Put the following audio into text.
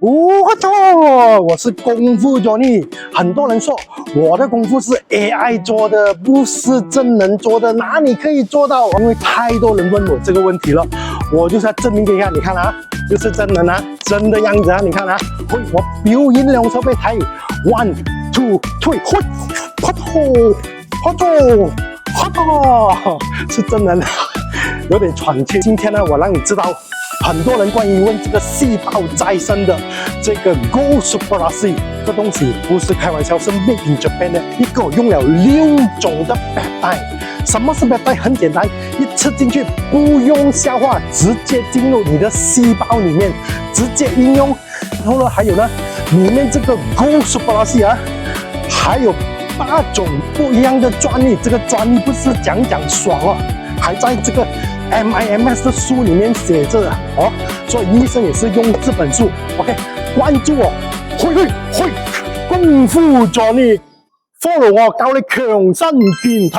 不错，我是功夫 Johnny。很多人说我的功夫是 AI 做的，不是真人做的，哪里可以做到？因为太多人问我这个问题了，我就是要证明给你看。你看啊，就是真人啊，真的样子啊，你看啊，我表演兩手俾你睇 ，1 2 3，是真人，有點喘氣。今天呢，我讓你知道。很多人關於問這個細胞再生的這個 Go Super-Rasi 這個東西不是開玩笑，是 Made in Japan 的一個用了6種的 peptide。什麼是 peptide？ 很簡單，一吃進去不用消化，直接進入你的細胞裡面，直接應用。然後呢，還有呢，裡面這個 Go Super-Rasi 啊，還有8種不一樣的專利。這個專利不是講爽哦，還在這個MIMS 的書裡面寫着的哦，所以醫生也是用這本書。OK， 關注我，去功夫Johnny，follow我教你強身健體。